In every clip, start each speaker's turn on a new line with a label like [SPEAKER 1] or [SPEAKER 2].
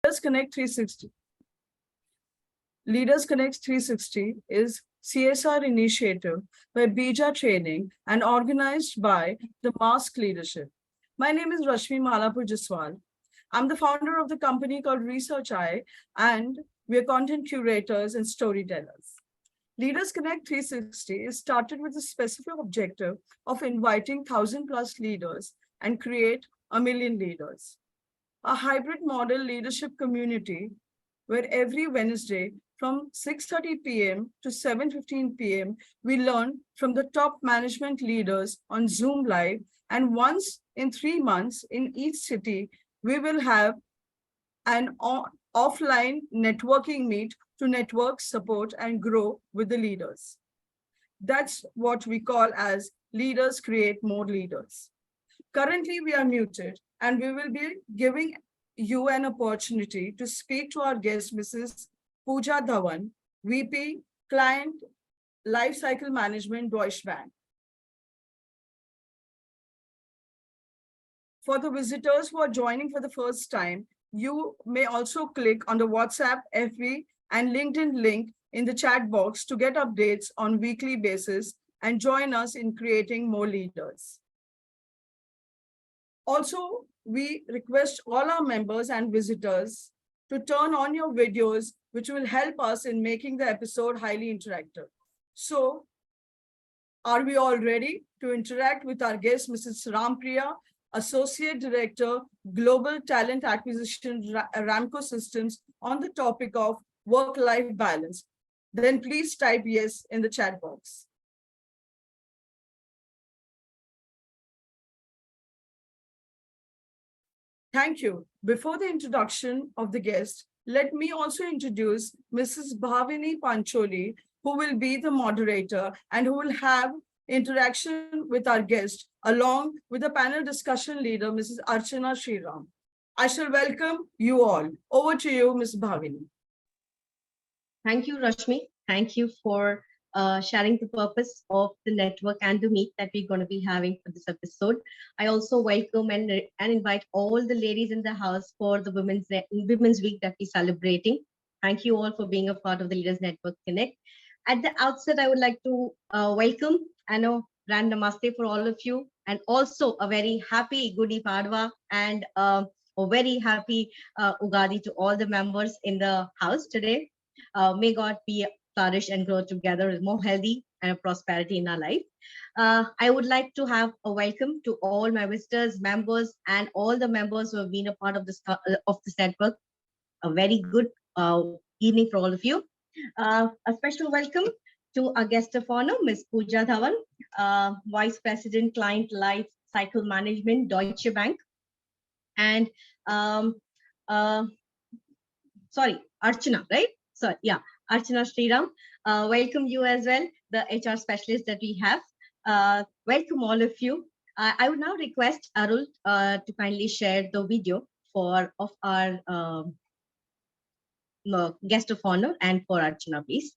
[SPEAKER 1] Leaders Connect 360. Leaders Connect 360 is CSR initiative by Bija Training and organized by the Mask Leadership. My name is Rashmi Malapur Jaswal. I'm the founder of the company called Research Eye, and we are content curators and storytellers. Leaders Connect 360 is started with a specific objective of inviting 1,000 plus leaders and create 1,000,000 leaders. A hybrid model leadership community where every Wednesday from 6:30 p.m. to 7:15 p.m., we learn from the top management leaders on Zoom Live. And once in 3 months in each city, we will have an offline networking meet to network, support, and grow with the leaders. That's what we call as leaders create more leaders. Currently, we are muted, and we will be giving you an opportunity to speak to our guest, Mrs. Pooja Dhawan, VP, Client Lifecycle Management, Deutsche Bank. For the visitors who are joining for the first time, you may also click on the WhatsApp, FB, and LinkedIn link in the chat box to get updates on weekly basis and join us in creating more leaders. Also, we request all our members and visitors to turn on your videos, which will help us in making the episode highly interactive. So, are we all ready to interact with our guest, Mrs. Rampriya, Associate Director, Global Talent Acquisition, Ramco Systems, on the topic of work-life balance? Then please type yes in the chat box. Thank you. Before the introduction of the guest, let me also introduce Mrs. Bhavini Pancholi, who will be the moderator and who will have interaction with our guest, along with the panel discussion leader, Mrs. Archana Sreeram. I shall welcome you all. Over to you, Ms. Bhavini.
[SPEAKER 2] Thank you, Rashmi. Thank you for sharing the purpose of the network and the meet that we're going to be having for this episode. I also welcome and invite all the ladies in the house for the Women's Week that we're celebrating. Thank you all for being a part of the Leaders Network Connect. At the outset, I would like to welcome and a grand namaste for all of you, and also a very happy Gudi Padwa and a very happy Ugadi to all the members in the house today. May God be flourish and grow together with more healthy and prosperity in our life. I would like to have a welcome to all my visitors, members, and all the members who have been a part of this network. A very good evening for all of you. A special welcome to our guest of honor, Ms. Pooja Dhawan, Vice President, Client Life Cycle Management, Deutsche Bank, and sorry, Archana, right? So yeah, Archana Sreeram, welcome you as well, the HR specialist that we have. Welcome all of you. I would now request Arul to kindly share the video of our guest of honor and for Archana, please.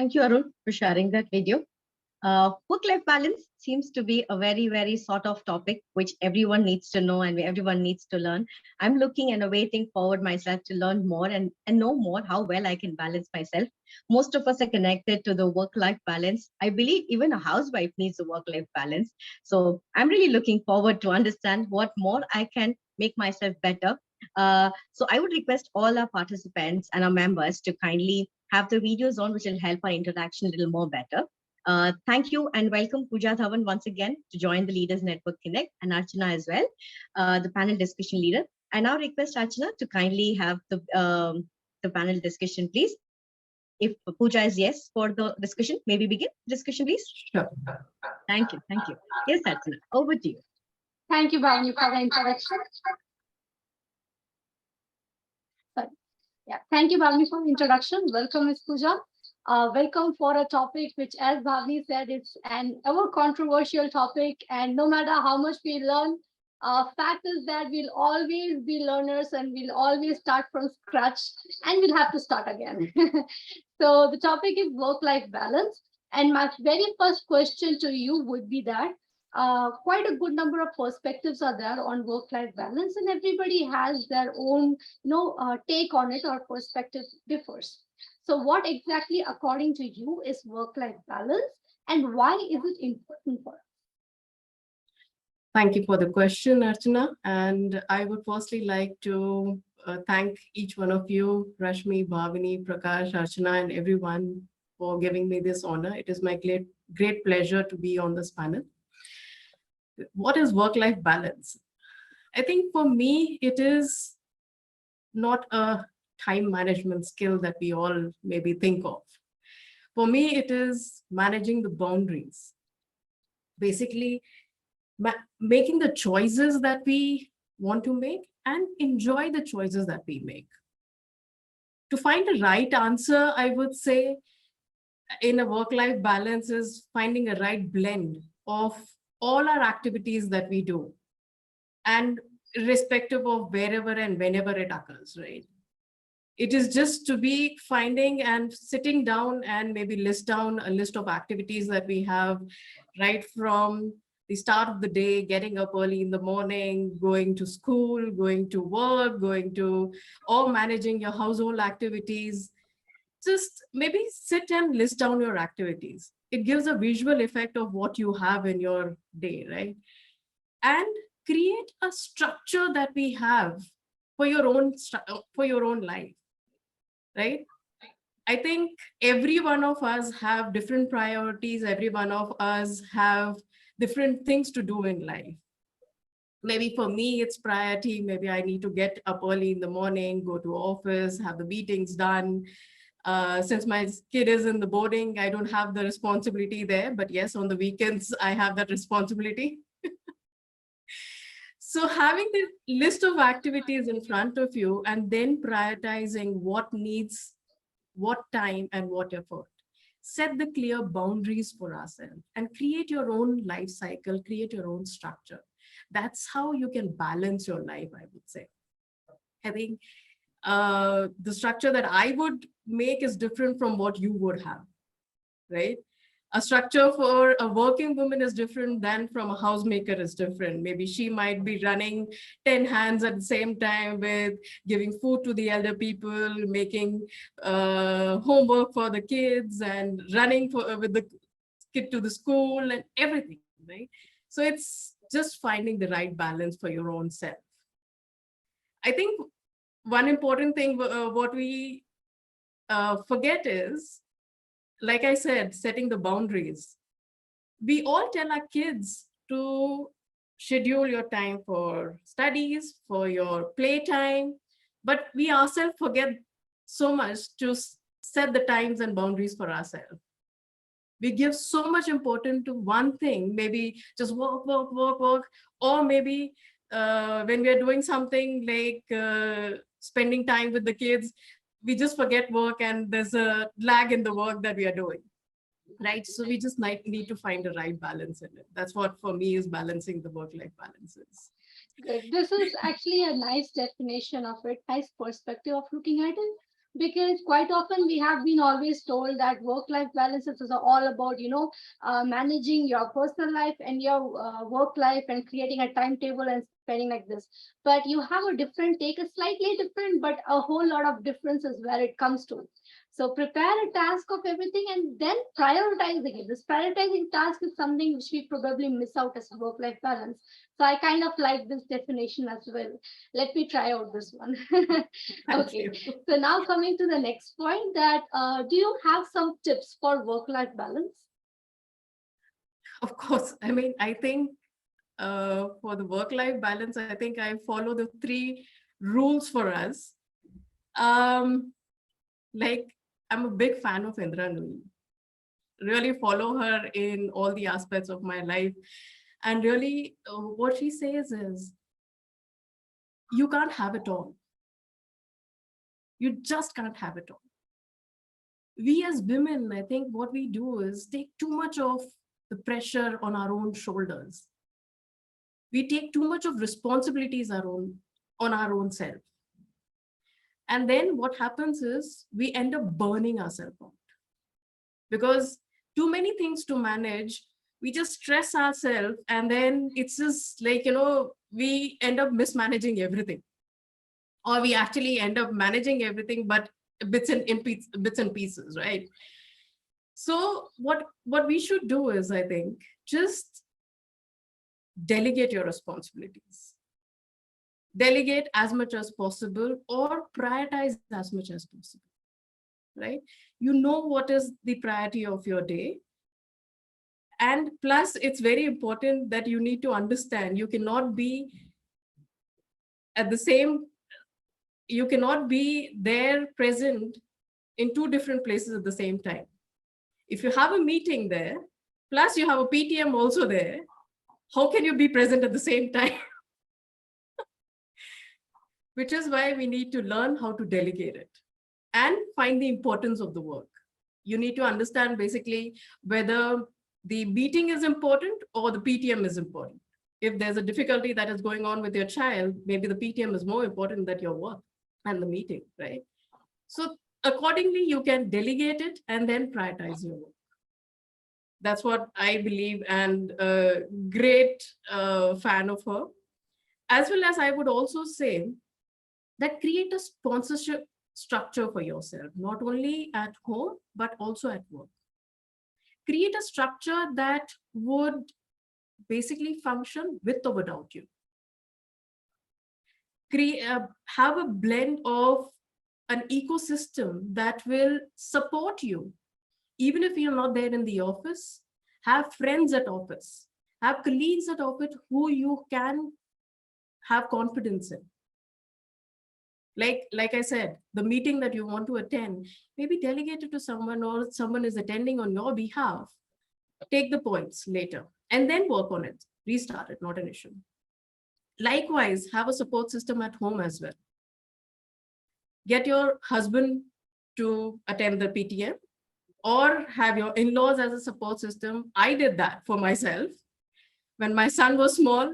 [SPEAKER 2] Thank you, Arun, for sharing that video. Work-life balance seems to be a very, very sort of topic which everyone needs to know and everyone needs to learn. I'm looking and awaiting forward myself to learn more and know more how well I can balance myself. Most of us are connected to the work-life balance. I believe even a housewife needs a work-life balance. So I'm really looking forward to understand what more I can make myself better. So I would request all our participants and our members to kindly have the videos on, which will help our interaction a little more better. Thank you and welcome Pooja Dhawan once again to join the Leaders Network Connect, and Archana as well, the panel discussion leader. I now request Archana to kindly have the panel discussion, please. If Pooja is yes for the discussion, may we begin discussion, please?
[SPEAKER 1] Sure.
[SPEAKER 2] Thank you. Thank you. Yes, Archana, over to you.
[SPEAKER 3] Thank you, Bhavani, for the introduction. Yeah, thank you, Bhavani, for the introduction. Welcome, Ms. Pooja. Welcome for a topic which, as Bhavani said, it's an ever controversial topic, and no matter how much we learn, fact is that we'll always be learners and we'll always start from scratch and we'll have to start again. So the topic is work-life balance. And my very first question to you would be that quite a good number of perspectives are there on work-life balance, and everybody has their own, take on it, or perspective differs. So what exactly, according to you, is work-life balance, and why is it important for us?
[SPEAKER 1] Thank you for the question, Archana. And I would firstly like to thank each one of you, Rashmi, Bhavani, Prakash, Archana, and everyone for giving me this honor. It is my great pleasure to be on this panel. What is work-life balance? I think for me, it is not a time management skill that we all maybe think of. For me, it is managing the boundaries. Basically, making the choices that we want to make and enjoy the choices that we make. To find the right answer, I would say, in a work-life balance is finding a right blend of all our activities that we do, and irrespective of wherever and whenever it occurs, right? It is just to be finding and sitting down and maybe list down a list of activities that we have, right from the start of the day, getting up early in the morning, going to school, going to work, or managing your household activities. Just maybe sit and list down your activities. It gives a visual effect of what you have in your day, right? And create a structure that we have for your own life, right? I think every one of us have different priorities. Every one of us have different things to do in life. Maybe for me, it's priority. Maybe I need to get up early in the morning, go to office, have the meetings done. Since my kid is in the boarding, I don't have the responsibility there. But yes, on the weekends, I have that responsibility. So having the list of activities in front of you and then prioritizing what needs what time and what effort. Set the clear boundaries for ourselves and create your own life cycle, create your own structure. That's how you can balance your life, I would say. I think the structure that I would make is different from what you would have, right? A structure for a working woman is different than from a housemaker is different. Maybe she might be running 10 hands at the same time with giving food to the elder people, making homework for the kids and running with the kid to the school and everything, right? So it's just finding the right balance for your own self. I think one important thing, what we forget is, like I said, setting the boundaries. We all tell our kids to schedule your time for studies, for your playtime, but we ourselves forget so much to set the times and boundaries for ourselves. We give so much importance to one thing, maybe just work, or maybe when we are doing something like spending time with the kids, we just forget work and there's a lag in the work that we are doing, right? So we just need to find the right balance in it. That's what for me is balancing the work-life balances.
[SPEAKER 3] Good. This is actually a nice definition of it, nice perspective of looking at it. because quite often we have been always told that work-life balances is all about, managing your personal life and your work life and creating a timetable and spending like this. But you have a different take, a slightly different, but a whole lot of differences where it comes to. So prepare a task of everything and then prioritizing it. This prioritizing task is something which we probably miss out as work-life balance. So I kind of like this definition as well. Let me try out this one. Okay. So now coming to the next point, that do you have some tips for work-life balance?
[SPEAKER 4] Of course. I mean, I think for the work-life balance, I think I follow the 3 rules for us. Like, I'm a big fan of Indra Nooyi. Really follow her in all the aspects of my life. And really, what she says is, you can't have it all. You just can't have it all. We as women, I think what we do is take too much of the pressure on our own shoulders. We take too much of responsibilities on our own self. And then what happens is we end up burning ourselves out. Because too many things to manage, we just stress ourselves, and then it's just like, we end up mismanaging everything. Or we actually end up managing everything, but bits and pieces, right? So what we should do is, I think, just delegate your responsibilities. Delegate as much as possible, or prioritize as much as possible, right? You know what is the priority of your day. And plus, it's very important that you need to understand you cannot be there present in 2 different places at the same time. If you have a meeting there, plus you have a PTM also there, how can you be present at the same time? Which is why we need to learn how to delegate it and find the importance of the work. You need to understand basically whether the meeting is important or the PTM is important. If there's a difficulty that is going on with your child, maybe the PTM is more important than your work and the meeting, right? So accordingly, you can delegate it and then prioritize your work. That's what I believe, and a great fan of her. As well as I would also say that create a sponsorship structure for yourself, not only at home, but also at work. Create a structure that would basically function with or without you. Have a blend of an ecosystem that will support you. Even if you're not there in the office, have friends at office, have colleagues at office who you can have confidence in. Like I said, the meeting that you want to attend, maybe delegate it to someone, or someone is attending on your behalf. Take the points later and then work on it. Restart it, not an issue. Likewise, have a support system at home as well. Get your husband to attend the PTM, or have your in-laws as a support system. I did that for myself. When my son was small,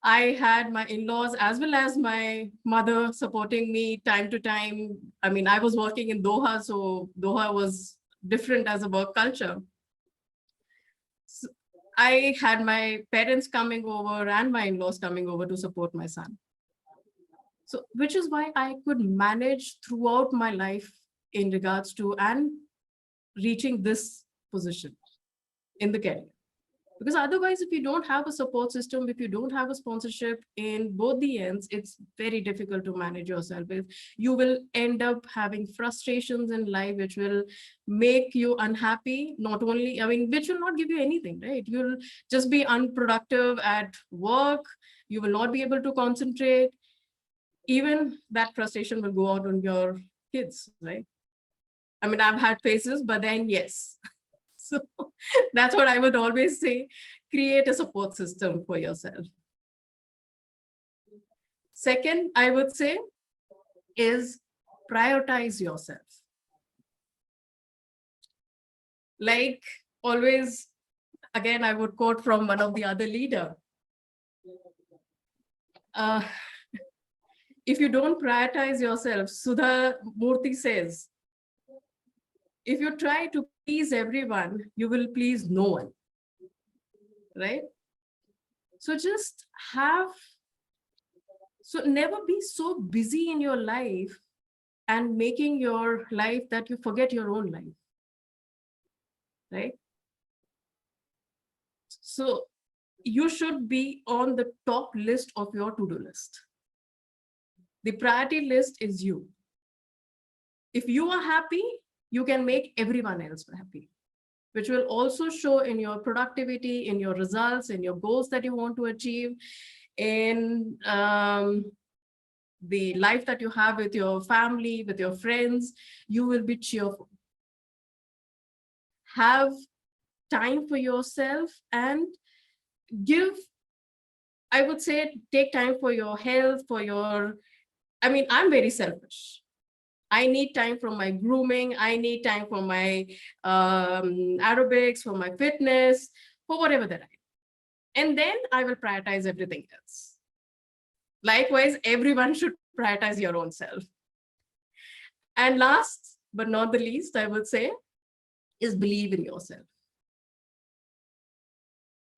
[SPEAKER 4] I had my in-laws as well as my mother supporting me time to time. I mean, I was working in Doha, so Doha was different as a work culture. So I had my parents coming over and my in-laws coming over to support my son. So, which is why I could manage throughout my life in regards to and reaching this position in the career. Because otherwise, if you don't have a support system, if you don't have a sponsorship in both the ends, it's very difficult to manage yourself. You will end up having frustrations in life, which will make you unhappy, not only, I mean, which will not give you anything, right? You'll just be unproductive at work. You will not be able to concentrate. Even that frustration will go out on your kids, right? I mean, I've had phases, but then yes. So that's what I would always say, create a support system for yourself. Second, I would say is prioritize yourself. Like always, again, I would quote from one of the other leader. If you don't prioritize yourself, Sudha Murthy says, if you try to please everyone, you will please no one, right? So just never be so busy in your life and making your life that you forget your own life, right? So you should be on the top list of your to-do list. The priority list is you. If you are happy, you can make everyone else happy, which will also show in your productivity, in your results, in your goals that you want to achieve, in the life that you have with your family, with your friends. You will be cheerful. Have time for yourself and I would say, take time for your health, I'm very selfish. I need time for my grooming. I need time for my aerobics, for my fitness, for whatever that I am. And then I will prioritize everything else. Likewise, everyone should prioritize your own self. And last but not the least, I would say, is believe in yourself.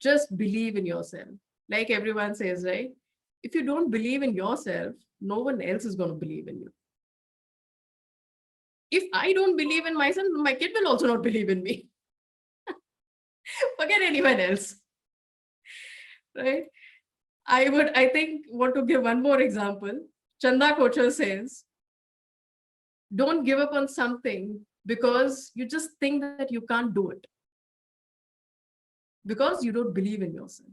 [SPEAKER 4] Just believe in yourself. Like everyone says, right? If you don't believe in yourself, no one else is going to believe in you. If I don't believe in myself, my kid will also not believe in me. Forget anyone else, right? I think, want to give one more example. Chanda Kochar says, don't give up on something because you just think that you can't do it, because you don't believe in yourself.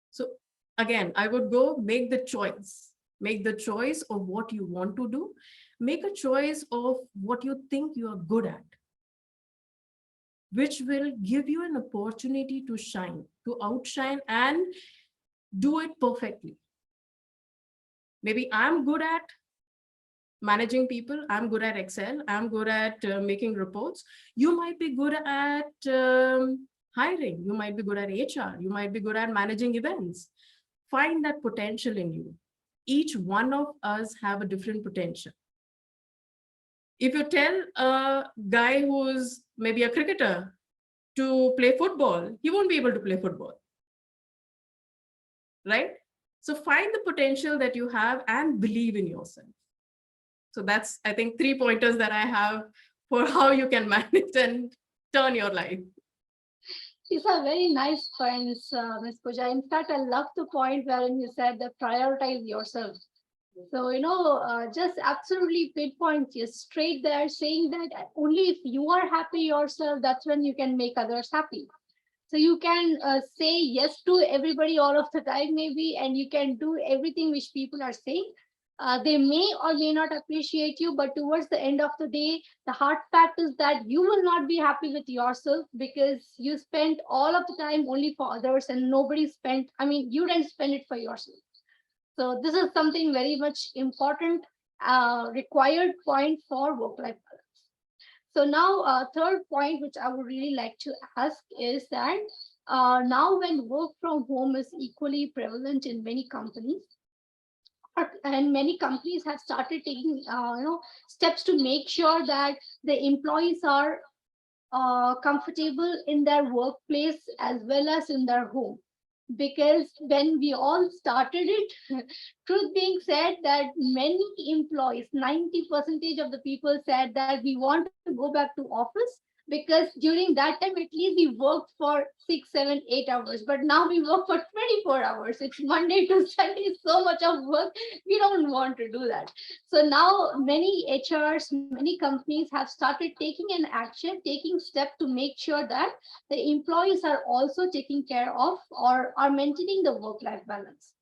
[SPEAKER 4] So again, I would go make the choice. Make the choice of what you want to do. Make a choice of what you think you are good at, which will give you an opportunity to shine, to outshine and do it perfectly. Maybe I'm good at managing people. I'm good at Excel. I'm good at making reports. You might be good at hiring. You might be good at HR. You might be good at managing events. Find that potential in you. Each one of us have a different potential. If you tell a guy who's maybe a cricketer to play football, he won't be able to play football, right? So find the potential that you have and believe in yourself. So that's, I think, 3 pointers that I have for how you can manage and turn your life.
[SPEAKER 3] These are very nice points, Ms. Pooja. In fact, I love the point wherein you said that prioritize yourself. So, just absolutely pinpoint you straight there, saying that only if you are happy yourself, that's when you can make others happy. So you can say yes to everybody all of the time, maybe, and you can do everything which people are saying. They may or may not appreciate you, but towards the end of the day, the hard fact is that you will not be happy with yourself because you spent all of the time only for others and nobody spent, you didn't spend it for yourself. So this is something very much important, required point for work-life balance. So now, third point, which I would really like to ask is that now when work from home is equally prevalent in many companies, and many companies have started taking steps to make sure that the employees are comfortable in their workplace as well as in their home. Because when we all started it, truth being said, that many employees, 90% of the people said that we want to go back to office, because during that time at least we worked for 6, 7, 8 hours, but now we work for 24 hours. It's Monday to Sunday, so much of work, we don't want to do that. So now many HRs, many companies have started taking an action, taking steps to make sure that the employees are also taking care of or are maintaining the work-life balance.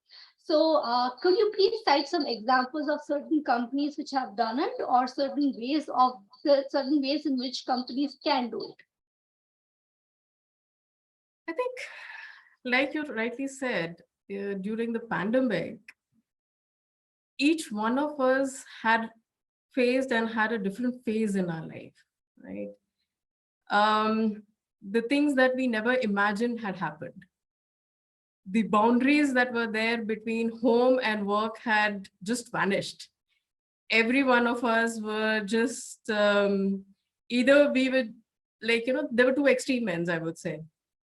[SPEAKER 3] So could you please cite some examples of certain companies which have done it, or certain ways in which companies can do it?
[SPEAKER 4] I think, like you rightly said, during the pandemic, each one of us had faced and had a different phase in our life, right? The things that we never imagined had happened. the boundaries that were there between home and work had just vanished. Every one of us were just either we were like, there were two extreme ends, I would say.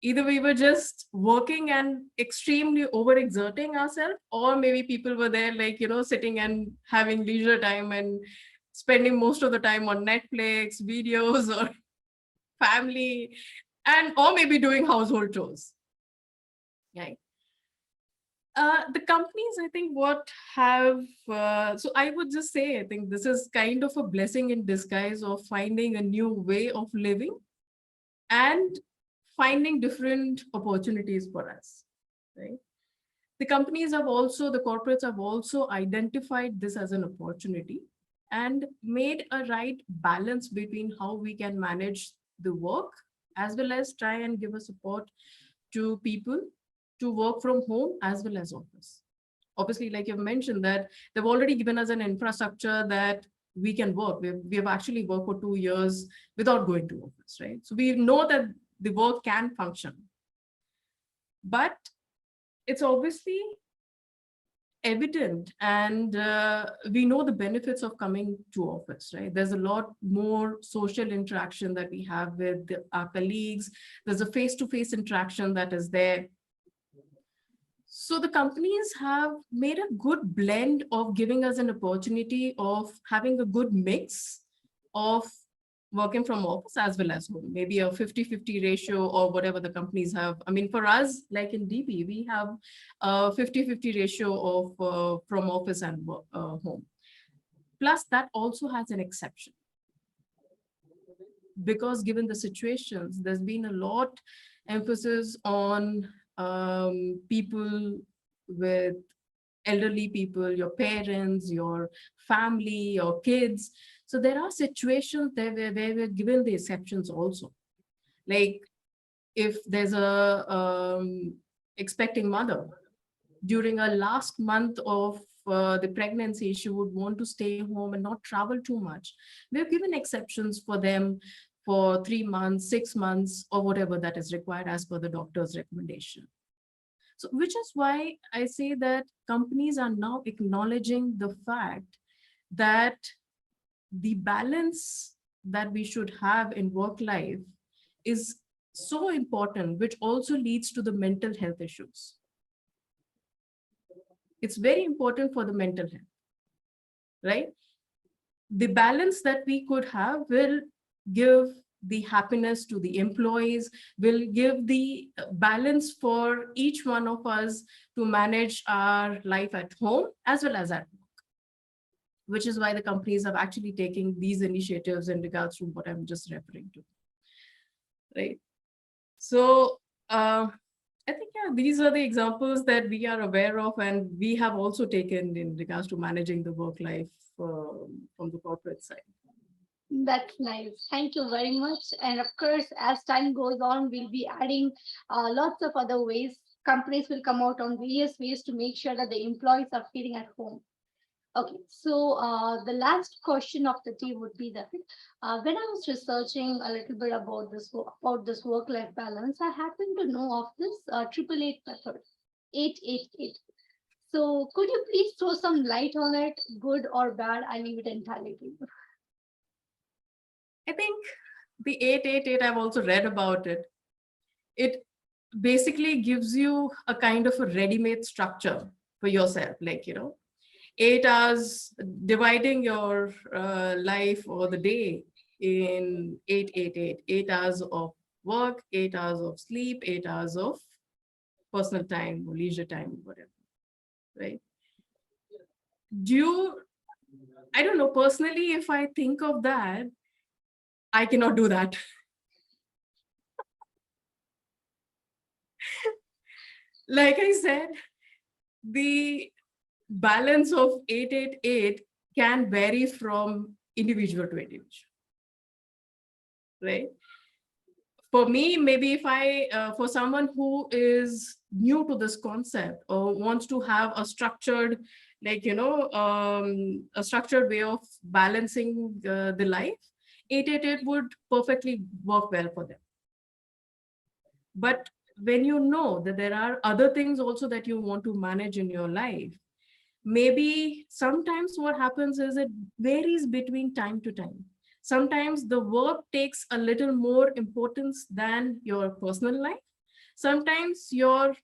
[SPEAKER 4] Either we were just working and extremely overexerting ourselves, or maybe people were there like, sitting and having leisure time and spending most of the time on Netflix, videos, or family, and or maybe doing household chores. Right. The companies, I think, what have, so I would just say, I think this is kind of a blessing in disguise of finding a new way of living and finding different opportunities for us, right? The companies have also, the corporates have also identified this as an opportunity and made a right balance between how we can manage the work as well as try and give a support to people to work from home as well as office. Obviously, like you've mentioned, that they've already given us an infrastructure that we can work. We have actually worked for 2 years without going to office, right? So we know that the work can function. But it's obviously evident, and we know the benefits of coming to office, right? There's a lot more social our colleagues. There's a face-to-face interaction that is there. So the companies have made a good blend of giving us an opportunity of having a good mix of working from office as well as home, maybe a 50-50 ratio or whatever the companies have. I mean, for us, like in DP, we have a 50-50 ratio of from office and home. Plus, that also has an exception. Because given the situations, there's been a lot emphasis on people with elderly people, your parents, your family, your kids. So there are situations there where we're given the exceptions also. Like if there's a expecting mother during a last month of the pregnancy, she would want to stay home and not travel too much. We've given exceptions for them for 3 months, 6 months, or whatever that is required as per the doctor's recommendation. So, which is why I say that companies are now acknowledging the fact that the balance that we should have in work life is so important, which also leads to the mental health issues. It's very important for the mental health, right? The balance that we could have will give the happiness to the employees, will give the balance for each one of us to manage our life at home as well as at work, which is why the companies have actually taken these initiatives in regards to what I'm just referring to, right? So I think, yeah, these are the examples that we are aware of and we have also taken in regards to managing the work life from the corporate side.
[SPEAKER 3] That's nice. Thank you very much. And of course, as time goes on, we'll be adding lots of other ways. Companies will come out on various ways to make sure that the employees are feeling at home. Okay, so the last question of the day would be that when I was researching a little bit about this work-life balance, I happened to know of this 888 method, 888. So could you please throw some light on it, good or bad? I leave it entirely to you.
[SPEAKER 4] I think the 888, I've also read about it. It basically gives you a kind of a ready-made structure for yourself, like, 8 hours, dividing your life or the day in 888, 8 hours of work, 8 hours of sleep, 8 hours of personal time or leisure time, whatever, right? I don't know, personally, if I think of that, I cannot do that. Like I said, the balance of 888 can vary from individual to individual, right? For me, maybe if for someone who is new to this concept or wants to have a structured, like, a structured way of balancing the life, 888 would perfectly work well for them. But when you know that there are other things also that you want to manage in your life, maybe sometimes what happens is it varies between time to time. Sometimes the work takes a little more importance than your personal life. Sometimes your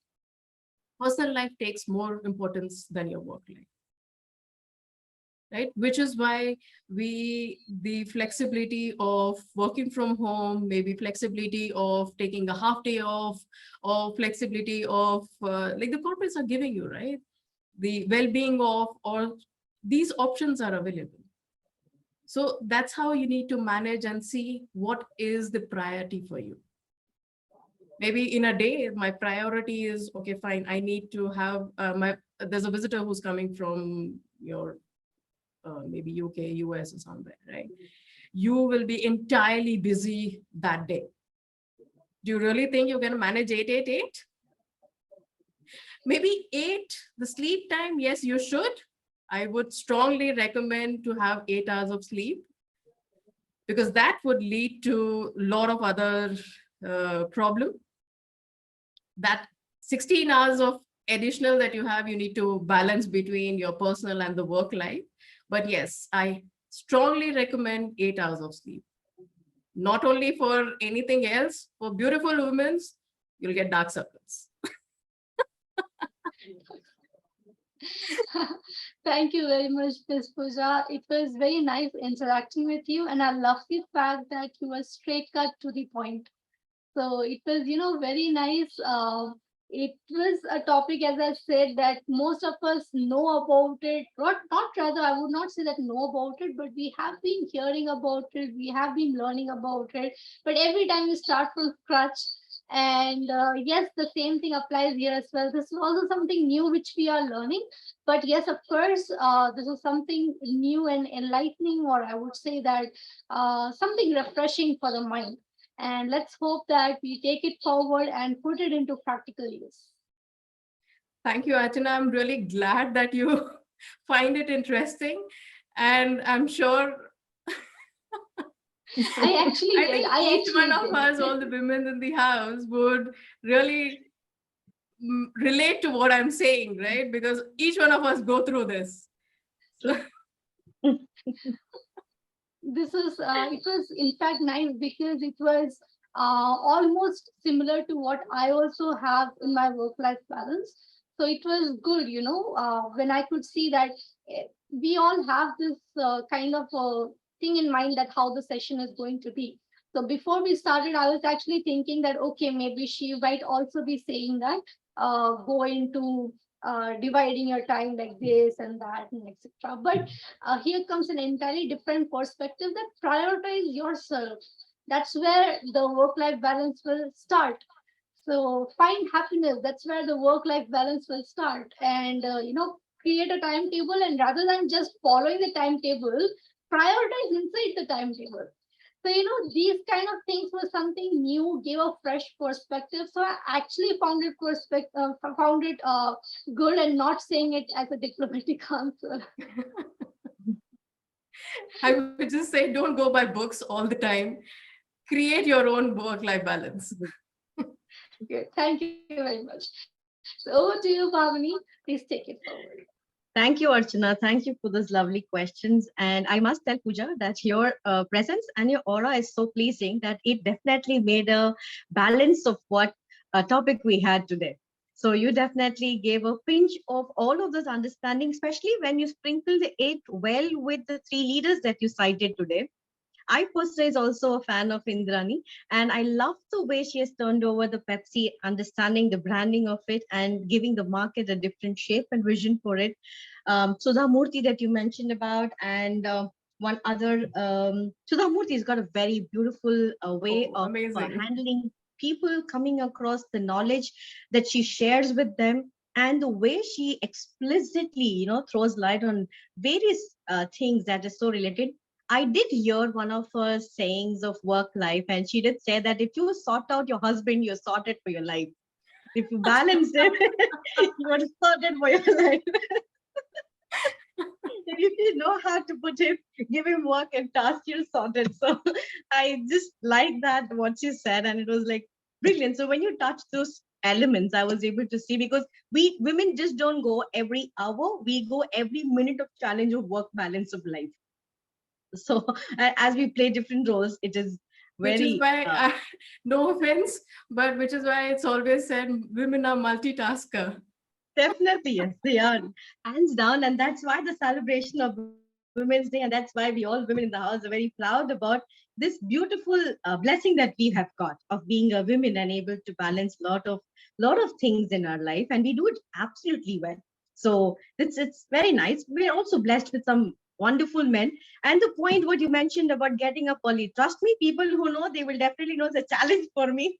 [SPEAKER 4] personal life takes more importance than your work life, right? Which is why the flexibility of working from home, maybe flexibility of taking a half day off, or flexibility of like the corporates are giving you, right? The well-being of, or these options are available. So that's how you need to manage and see what is the priority for you. Maybe in a day, my priority is, okay, fine, I need to have there's a visitor who's coming from your maybe UK, US or somewhere, right? You will be entirely busy that day. Do you really think you're going to manage 888? Maybe 8, the sleep time, yes, you should. I would strongly recommend to have 8 hours of sleep, because that would lead to a lot of other problem. That 16 hours of additional that you have, you need to balance between your personal and the work life. But yes, I strongly recommend 8 hours of sleep. Not only for anything else, for beautiful women, you'll get dark circles.
[SPEAKER 3] Thank you very much, Ms. Pooja. It was very nice interacting with you, and I love the fact that you were straight cut to the point. So it was, very nice. It was a topic, as I said, that most of us know about it. Not rather, I would not say that know about it, but we have been hearing about it. We have been learning about it. But every time we start from scratch, and yes, the same thing applies here as well. This is also something new which we are learning. But yes, of course, this is something new and enlightening, or I would say that something refreshing for the mind. And let's hope that we take it forward and put it into practical use.
[SPEAKER 4] Thank you, Archana. I'm really glad that you find it interesting. And I'm sure
[SPEAKER 3] I actually
[SPEAKER 4] I
[SPEAKER 3] did.
[SPEAKER 4] think
[SPEAKER 3] I
[SPEAKER 4] each one
[SPEAKER 3] actually
[SPEAKER 4] of
[SPEAKER 3] did.
[SPEAKER 4] us, all the women in the house, would really relate to what I'm saying, right? Because each one of us go through this. So
[SPEAKER 3] This is it was in fact nice because it was almost similar to what I also have in my work-life balance. So it was good, when I could see that we all have this kind of thing in mind that how the session is going to be. So before we started, I was actually thinking that okay, maybe she might also be saying that go into dividing your time like this and that and etc. But here comes an entirely different perspective that prioritize yourself. That's where the work-life balance will start. So find happiness. That's where the work-life balance will start. And create a timetable. And rather than just following the timetable, prioritize inside the timetable. So these kind of things were something new, gave a fresh perspective. So I actually found it good, and not saying it as a diplomatic answer.
[SPEAKER 4] I would just say, don't go by books all the time. Create your own work-life balance.
[SPEAKER 3] Good. Thank you very much. So over to you, Bhavani. Please take it forward.
[SPEAKER 2] Thank you, Archana. Thank you for those lovely questions. And I must tell Pooja that your presence and your aura is so pleasing that it definitely made a balance of what topic we had today. So you definitely gave a pinch of all of this understanding, especially when you sprinkled it well with the 3 leaders that you cited today. I personally is also a fan of Indrani, and I love the way she has turned over the Pepsi, understanding the branding of it and giving the market a different shape and vision for it. Sudha Murthy that you mentioned about, and one other, Sudha Murthy has got a very beautiful way of
[SPEAKER 4] amazing.
[SPEAKER 2] handling people, coming across the knowledge that she shares with them, and the way she explicitly, throws light on various things that is so related. I did hear one of her sayings of work life, and she did say that if you sort out your husband, you're sorted for your life. If you balance it, you're sorted for your life. If you know how to put him, give him work and task, you're sorted. So I just like that what she said, and it was like brilliant. So when you touch those elements, I was able to see, because we women just don't go every hour, we go every minute of challenge of work balance of life. So as we play different roles, it is
[SPEAKER 4] Which is
[SPEAKER 2] very
[SPEAKER 4] why, no offense, but which is why it's always said women are multitasker.
[SPEAKER 2] definitely, yes, they are, hands down. And that's why the celebration of Women's Day, and that's why we all women in the house are very proud about this beautiful blessing that we have got of being a women and able to balance lot of things in our life, and we do it absolutely well. So it's very nice. We're also blessed with some wonderful men. And the point what you mentioned about getting up early, trust me, people who know, they will definitely know it's a challenge for me.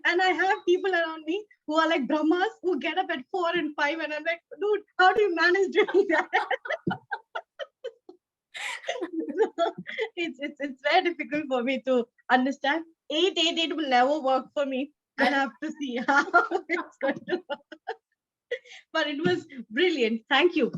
[SPEAKER 2] And I have people around me who are like Brahmas, who get up at 4 and 5, and I'm like, dude, how do you manage doing that? So it's very difficult for me to understand. 8 will never work for me. I'll have to see how it's going to work. But it was brilliant. Thank you,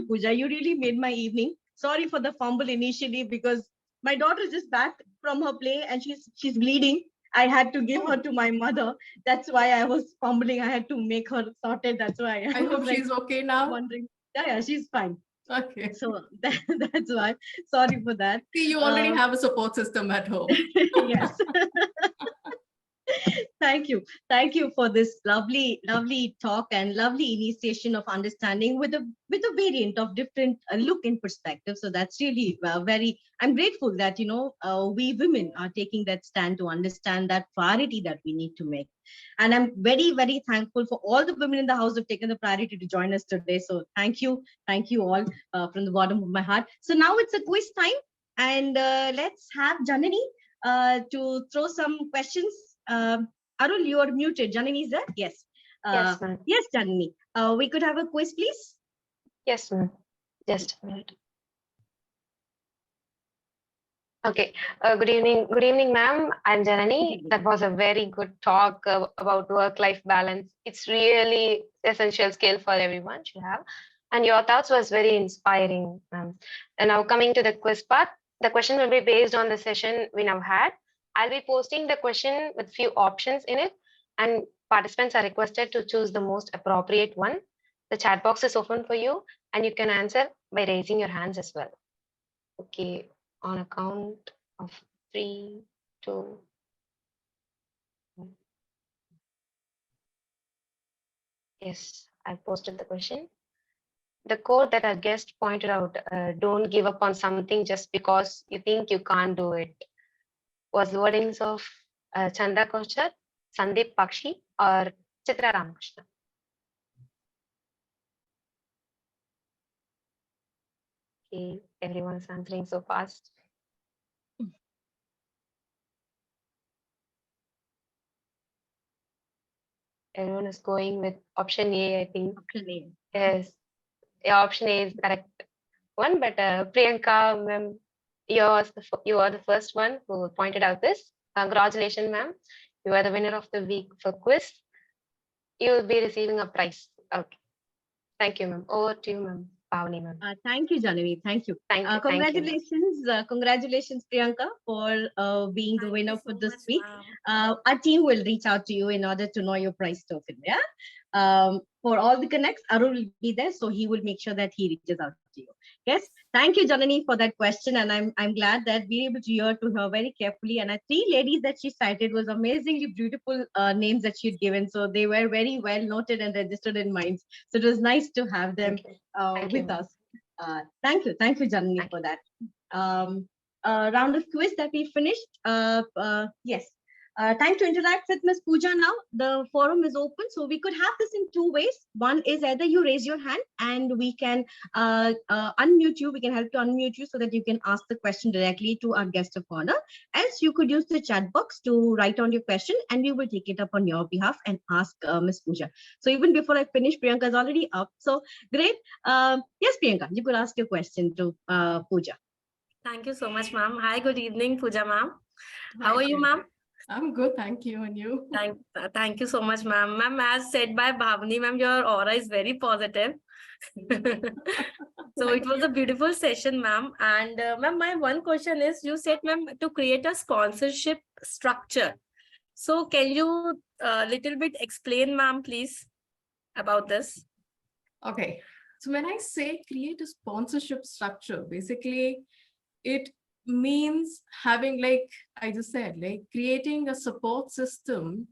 [SPEAKER 2] Pooja. You really made my evening. Sorry for the fumble initially, because my daughter is just back from her play and she's bleeding. I had to give her to my mother. That's why I was fumbling. I had to make her sorted. That's why
[SPEAKER 4] I hope
[SPEAKER 2] was like
[SPEAKER 4] she's okay now.
[SPEAKER 2] wondering. Yeah, she's fine.
[SPEAKER 4] Okay.
[SPEAKER 2] So that's why. Sorry for that.
[SPEAKER 4] See, you already have a support system at home.
[SPEAKER 2] Yes. Thank you for this lovely talk and lovely initiation of understanding with a variant of different look and perspective. So that's really very, I'm grateful that we women are taking that stand to understand that priority that we need to make. And I'm very thankful for all the women in the house who've taken the priority to join us today. So thank you all from the bottom of my heart. So now it's a quiz time, and let's have Janani to throw some questions. Arul, you are muted. Janani is there? Yes.
[SPEAKER 5] Yes, ma'am.
[SPEAKER 2] Yes, Janani. We could have a quiz, please.
[SPEAKER 5] Yes, ma'am. Just a minute. Okay. Good evening, ma'am. I'm Janani. That was a very good talk about work-life balance. It's really essential skill for everyone to have. And your thoughts was very inspiring, ma'am. And now coming to the quiz part, the question will be based on the session we now had. I'll be posting the question with few options in it, and participants are requested to choose the most appropriate one. The chat box is open for you, and you can answer by raising your hands as well. Okay, on a count of 3, 2, 1. Yes, I posted the question. The quote that our guest pointed out, don't give up on something just because you think you can't do it, was the wordings of Chanda Kochar, Sandeep Pakshi, or Chitra Ramakrishna. Okay, everyone is answering so fast. Everyone is going with option A, I think.
[SPEAKER 2] Option A.
[SPEAKER 5] Yes, yeah, option A is correct one, but Priyanka, ma'am, you are the first one who pointed out this. Congratulations, ma'am. You are the winner of the week for quiz. You will be receiving a prize. Okay. Thank you, ma'am. Over to you, ma'am. Pavani, ma'am.
[SPEAKER 2] Thank you, Janani. Thank you.
[SPEAKER 5] Thank you.
[SPEAKER 2] Congratulations, Priyanka, for being the
[SPEAKER 6] Thank
[SPEAKER 2] winner
[SPEAKER 6] you
[SPEAKER 2] for
[SPEAKER 6] so
[SPEAKER 2] this
[SPEAKER 6] much,
[SPEAKER 2] week.
[SPEAKER 6] ma'am.
[SPEAKER 2] Our team will reach out to you in order to know your prize token. Yeah. For all the connects, Arul will be there, so he will make sure that he reaches out to you. Yes. Thank you, Janani, for that question, and I'm glad that we're able to hear to her very carefully. And the 3 ladies that she cited was amazingly beautiful names that she'd given, so they were very well noted and registered in minds. So it was nice to have them with us. Thank you, Janani, for that. Round of quiz that we finished. Yes. Time to interact with Ms. Pooja now. The forum is open, so we could have this in 2 ways. One is either you raise your hand and we can unmute you. We can help to unmute you so that you can ask the question directly to our guest of honor. Else, you could use the chat box to write on your question, and we will take it up on your behalf and ask Ms. Pooja. So even before I finish, Priyanka is already up. So great. Yes, Priyanka, you could ask your question to Pooja.
[SPEAKER 6] Thank you so much, ma'am. Hi, good evening, Pooja, ma'am. How are you, ma'am?
[SPEAKER 4] I'm good, thank you. And you?
[SPEAKER 6] Thank you so much, ma'am. Ma'am, as said by Bhavani, ma'am, your aura is very positive. So it was a beautiful session, ma'am. And ma'am, my one question is, you said, ma'am, to create a sponsorship structure. So can you little bit explain, ma'am, please, about this?
[SPEAKER 4] Okay. So when I say create a sponsorship structure, basically it means having, like I just said, like creating a support system.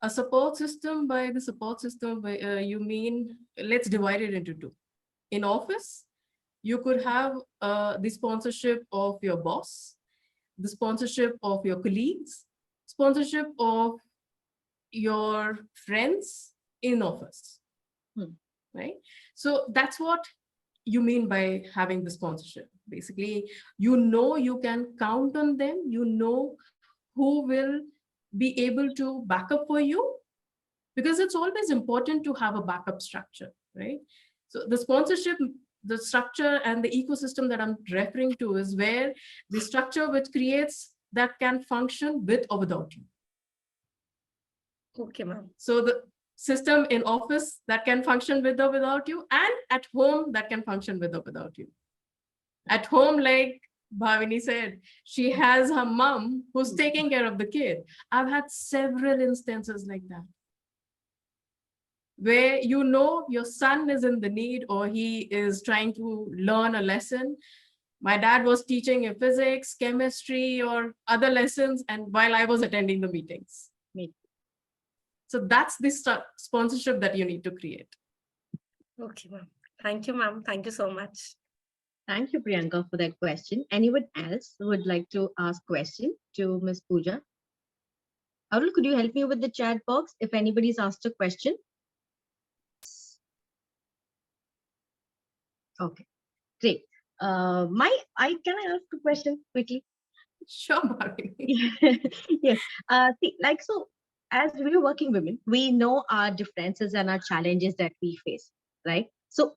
[SPEAKER 4] A support system, by the support system, you mean, let's divide it into two. In office, you could have the sponsorship of your boss, the sponsorship of your colleagues, sponsorship of your friends in office, right? So that's what you mean by having the sponsorship. Basically, you can count on them, who will be able to back up for you, because it's always important to have a backup structure, right? So the sponsorship, the structure and the ecosystem that I'm referring to is where the structure which creates that can function with or without you.
[SPEAKER 6] Okay, ma'am.
[SPEAKER 4] So the system in office that can function with or without you, and at home that can function with or without you. At home, like Bhavini said, she has her mom who's taking care of the kid. I've had several instances like that, where your son is in the need or he is trying to learn a lesson. My dad was teaching in physics, chemistry, or other lessons, and while I was attending the meetings. So that's the sponsorship that you need to create.
[SPEAKER 6] Okay, ma'am. Thank you, ma'am. Thank you so much.
[SPEAKER 2] Thank you, Priyanka, for that question. Anyone else who would like to ask question to Ms. Pooja? Arul, could you help me with the chat box if anybody's asked a question? Okay, great. Can I ask a question quickly?
[SPEAKER 4] Sure, Bhavini.
[SPEAKER 2] Yes. So as we're working women, we know our differences and our challenges that we face, right? So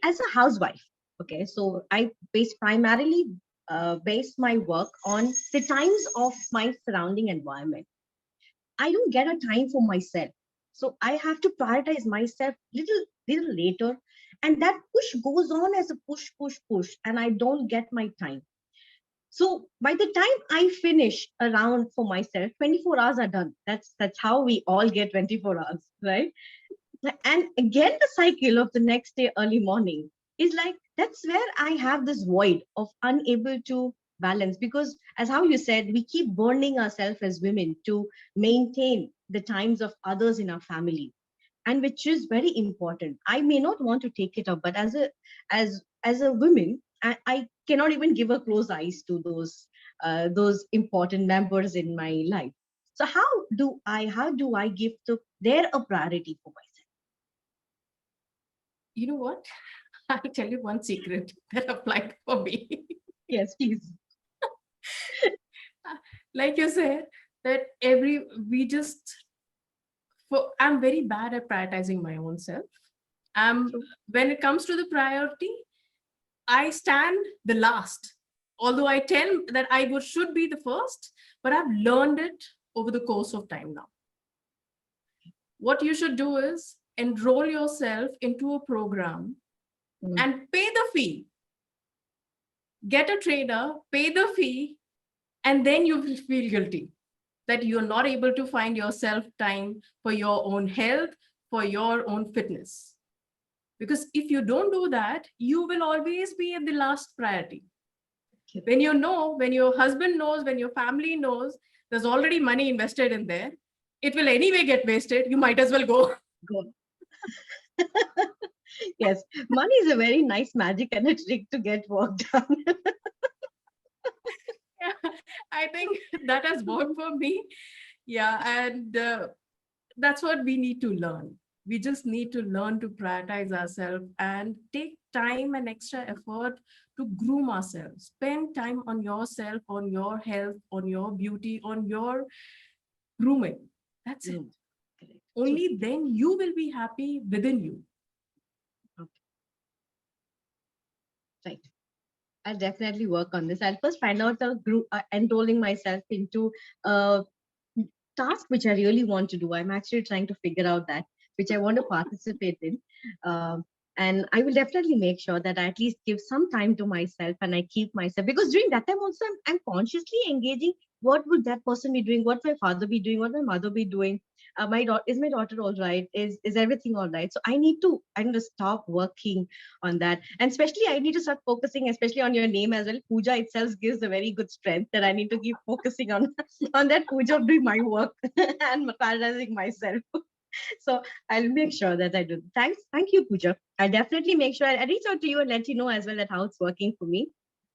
[SPEAKER 2] as a housewife, okay, so I primarily base my work on the times of my surrounding environment. I don't get a time for myself. So I have to prioritize myself little later. And that push goes on as a push, and I don't get my time. So by the time I finish around for myself, 24 hours are done. That's how we all get 24 hours, right? And again, the cycle of the next day, early morning, is like, that's where I have this void of unable to balance, because as how you said, we keep burning ourselves as women to maintain the times of others in our family, and which is very important. I may not want to take it up, but as a woman, I cannot even give a close eyes to those important members in my life. So how do I give their a priority for myself?
[SPEAKER 4] You know what? I'll tell you one secret that applied for me.
[SPEAKER 2] Yes, please.
[SPEAKER 4] Like you said, that I'm very bad at prioritizing my own self. When it comes to the priority, I stand the last. Although I tell that should be the first, but I've learned it over the course of time now. What you should do is enroll yourself into a program and pay the fee. Get a trainer, pay the fee, and then you will feel guilty that you're not able to find yourself time for your own health, for your own fitness. Because if you don't do that, you will always be at the last priority. When your husband knows, when your family knows, there's already money invested in there, it will anyway get wasted. You might as well go.
[SPEAKER 2] Yes, money is a very nice magic and a trick to get work done.
[SPEAKER 4] Yeah, I think that has worked for me. Yeah, and that's what we need to learn. We just need to learn to prioritize ourselves and take time and extra effort to groom ourselves. Spend time on yourself, on your health, on your beauty, on your grooming. That's it.
[SPEAKER 2] Correct.
[SPEAKER 4] Only then you will be happy within you.
[SPEAKER 2] Okay. Right. I'll definitely work on this. I'll first find out a group, enrolling myself into a task which I really want to do. I'm actually trying to figure out that, which I want to participate in. And I will definitely make sure that I at least give some time to myself and I keep myself, because during that time also I'm consciously engaging what would that person be doing? What my father be doing? What my mother be doing? Is my daughter all right? Is everything all right? So I need to stop working on that, and especially I need to start focusing, especially on your name as well. Pooja itself gives a very good strength that I need to keep focusing on on that Pooja of doing my work and prioritizing myself. So I'll make sure that I do. Thank you, Pooja. I'll definitely make sure I reach out to you and let you know as well that how it's working for me,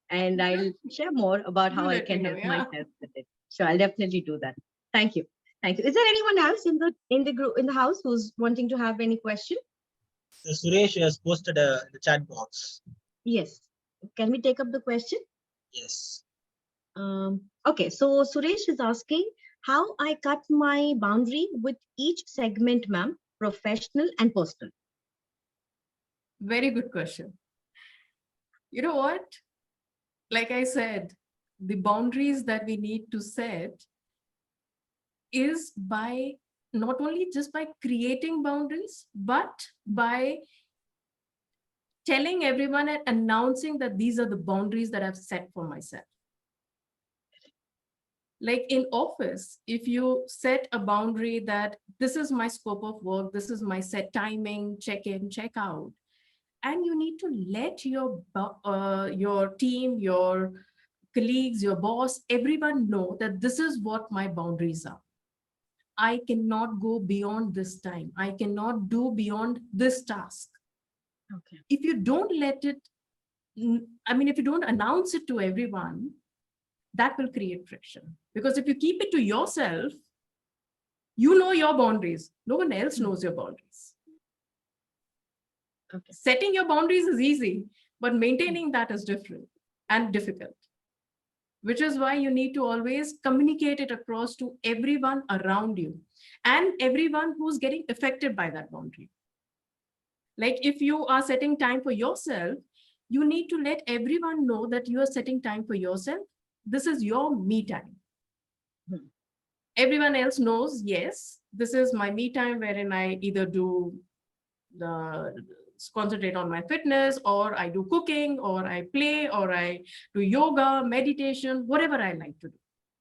[SPEAKER 2] and I'll share more about how
[SPEAKER 4] Do
[SPEAKER 2] I
[SPEAKER 4] let me
[SPEAKER 2] can
[SPEAKER 4] know,
[SPEAKER 2] help
[SPEAKER 4] yeah.
[SPEAKER 2] myself with it. So I'll definitely do that. Thank you. Thank you. Is there anyone else in the group in the house who's wanting to have any question?
[SPEAKER 7] So Suresh has posted the chat box.
[SPEAKER 2] Yes. Can we take up the question?
[SPEAKER 7] Yes.
[SPEAKER 2] Okay. So Suresh is asking how I cut my boundary with each segment, ma'am, professional and personal.
[SPEAKER 4] Very good question. You know what? Like I said, the boundaries that we need to set is by not only just by creating boundaries, but by telling everyone and announcing that these are the boundaries that I've set for myself. Like in office, if you set a boundary that this is my scope of work, this is my set timing, check in, check out, and you need to let your team, your colleagues, your boss, everyone know that this is what my boundaries are. I cannot go beyond this time. I cannot do beyond this task.
[SPEAKER 2] Okay.
[SPEAKER 4] If you don't let it, if you don't announce it to everyone, that will create friction. Because if you keep it to yourself, you know your boundaries. No one else knows your boundaries.
[SPEAKER 2] Okay.
[SPEAKER 4] Setting your boundaries is easy, but maintaining that is different and difficult. Which is why you need to always communicate it across to everyone around you and everyone who's getting affected by that boundary. Like if you are setting time for yourself, you need to let everyone know that you are setting time for yourself. This is your me time. Everyone else knows, yes, this is my me time wherein I either do concentrate on my fitness, or I do cooking, or I play, or I do yoga, meditation, whatever I like to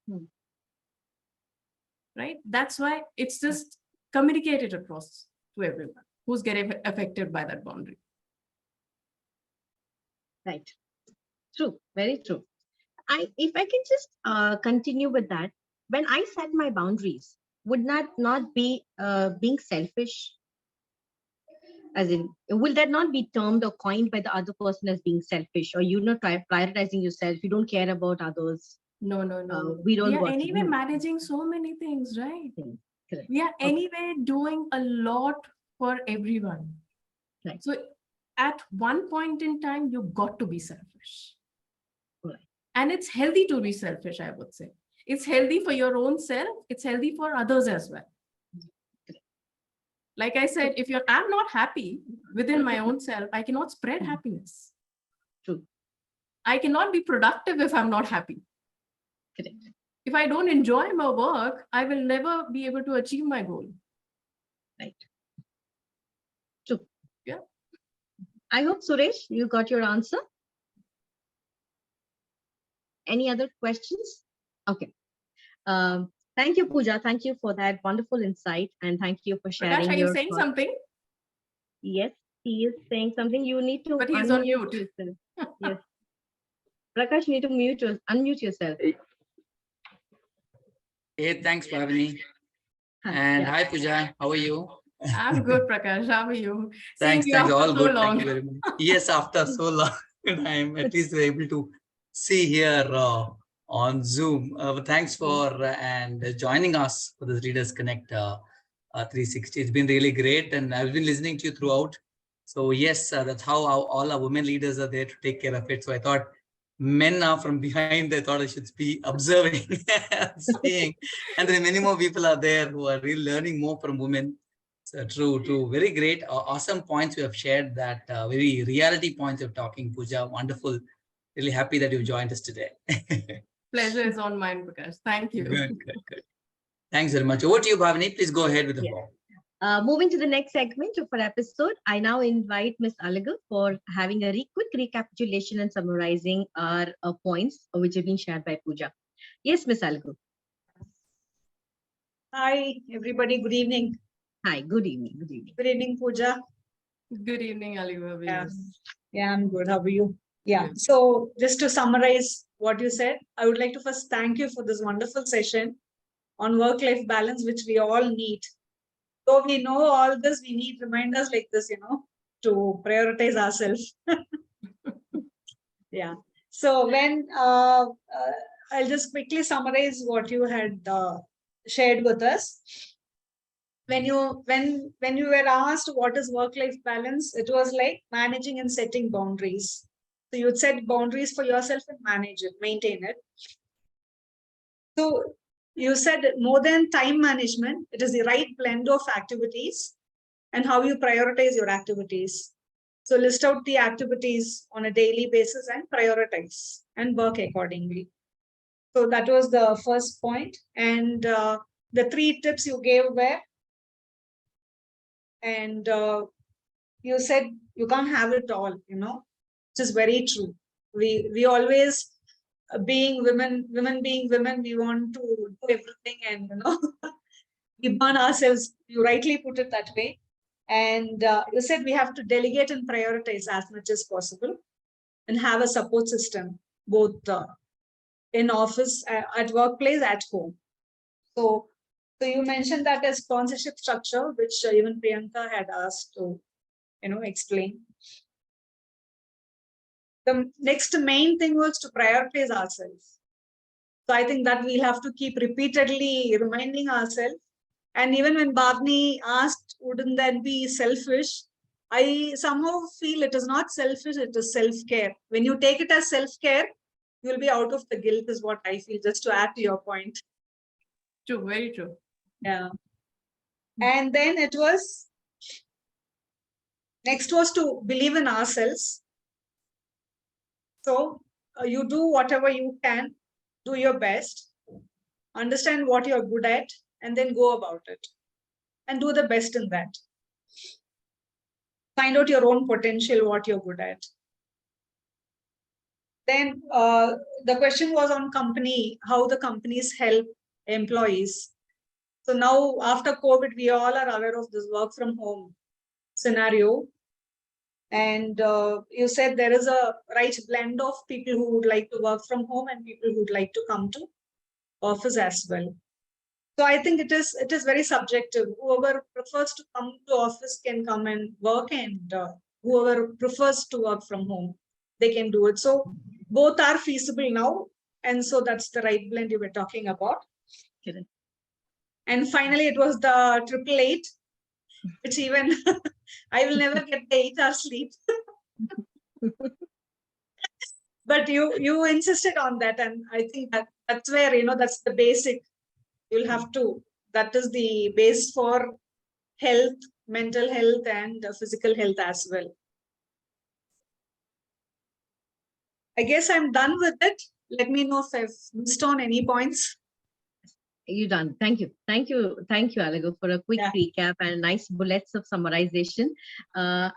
[SPEAKER 4] do. Right? That's why it's just communicated across to everyone who's getting affected by that boundary.
[SPEAKER 2] Right. True. Very true. If I can just continue with that, when I set my boundaries, would that not be being selfish? As in, will that not be termed or coined by the other person as being selfish, or you're not prioritizing yourself, you don't care about others?
[SPEAKER 4] No, no, no.
[SPEAKER 2] We don't
[SPEAKER 4] We are
[SPEAKER 2] work.
[SPEAKER 4] anyway managing so many things, right?
[SPEAKER 2] Correct.
[SPEAKER 4] We are anyway doing a lot for everyone.
[SPEAKER 2] Right.
[SPEAKER 4] So at one point in time, you've got to be selfish.
[SPEAKER 2] Right.
[SPEAKER 4] And it's healthy to be selfish, I would say. It's healthy for your own self. It's healthy for others as well. Like I said, if I'm not happy within my own self, I cannot spread happiness.
[SPEAKER 2] True.
[SPEAKER 4] I cannot be productive if I'm not happy.
[SPEAKER 2] Correct.
[SPEAKER 4] If I don't enjoy my work, I will never be able to achieve my goal.
[SPEAKER 2] Right. True.
[SPEAKER 4] Yeah.
[SPEAKER 2] I hope, Suresh, you got your answer. Any other questions? Okay. Thank you, Pooja. Thank you for that wonderful insight, and thank you for sharing.
[SPEAKER 4] Prakash, are you saying something?
[SPEAKER 2] Yes, he is saying something. You need to
[SPEAKER 4] But he's on mute.
[SPEAKER 2] yourself. Yes. Prakash, you need to unmute yourself.
[SPEAKER 8] Hey, thanks, Bhavani. And
[SPEAKER 2] Yeah.
[SPEAKER 8] hi, Pooja. How are you?
[SPEAKER 4] I'm good, Prakash. How are you?
[SPEAKER 8] Thanks,
[SPEAKER 4] Seeing you after
[SPEAKER 8] all
[SPEAKER 4] so
[SPEAKER 8] good.
[SPEAKER 4] long.
[SPEAKER 8] Thank you very much. Yes, after so long, I'm at least able to see here on Zoom. But thanks for and joining us for this Readers Connect 360. It's been really great, and I've been listening to you throughout. So yes, that's how all our women leaders are there to take care of it. So I thought men are from behind. I thought I should be observing, seeing, and there are many more people are there who are really learning more from women. So true. Very great. Awesome points you have shared, that very reality points of talking, Pooja. Wonderful. Really happy that you joined us today.
[SPEAKER 4] Pleasure is on mine, Prakash. Thank you.
[SPEAKER 8] Good. Thanks very much. Over to you, Bhavani. Please go ahead with the floor.
[SPEAKER 2] Moving to the next segment of our episode, I now invite Ms. Alaga for having a quick recapitulation and summarizing our points which have been shared by Pooja. Yes, Miss Algu.
[SPEAKER 9] Hi, everybody. Good evening.
[SPEAKER 2] Hi, good evening. Good evening.
[SPEAKER 9] Good evening, Pooja.
[SPEAKER 4] Good evening, Aliva.
[SPEAKER 9] Yeah, I'm good. How are you? Yeah.
[SPEAKER 4] Good.
[SPEAKER 9] So just to summarize what you said, I would like to first thank you for this wonderful session on work-life balance, which we all need. So we know all this, we need reminders like this, to prioritize ourselves. Yeah. So when I'll just quickly summarize what you had shared with us. When you were asked what is work-life balance, it was like managing and setting boundaries. So you'd set boundaries for yourself and manage it, maintain it. So you said more than time management, it is the right blend of activities and how you prioritize your activities. So list out the activities on a daily basis and prioritize and work accordingly. So that was the first point. And the 3 tips you gave were, and you said you can't have it all, which is very true. We always, being women being women, we want to do everything, and we burn ourselves. You rightly put it that way. And you said we have to delegate and prioritize as much as possible and have a support system, both in office, at workplace, at home. So you mentioned that as sponsorship structure, which even Priyanka had asked to, explain. The next main thing was to prioritize ourselves. So I think that we'll have to keep repeatedly reminding ourselves. And even when Bhavni asked, wouldn't that be selfish? I somehow feel it is not selfish, it is self-care. When you take it as self-care, you'll be out of the guilt, is what I feel, just to add to your point.
[SPEAKER 4] True, very true.
[SPEAKER 9] Yeah. And then it was, next was to believe in ourselves. So you do whatever you can, do your best, understand what you're good at, and then go about it and do the best in that. Find out your own potential, what you're good at. Then the question was on company, how the companies help employees. So now after COVID, we all are aware of this work from home scenario. And you said there is a right blend of people who would like to work from home and people who would like to come to office as well. So I think it is very subjective. Whoever prefers to come to office can come and work, and whoever prefers to work from home, they can do it. So both are feasible now. And so that's the right blend you were talking about.
[SPEAKER 2] Correct.
[SPEAKER 9] And finally, it was the 888, which even I will never get the 8-hour sleep. But you insisted on that. And I think that's where, that's the basic. You'll have to, that is the base for health, mental health, and physical health as well. I guess I'm done with it. Let me know if I've missed on any points.
[SPEAKER 2] You're done. Thank you. Thank you. Thank you, Aligo, for a quick recap and nice bullets of summarization. I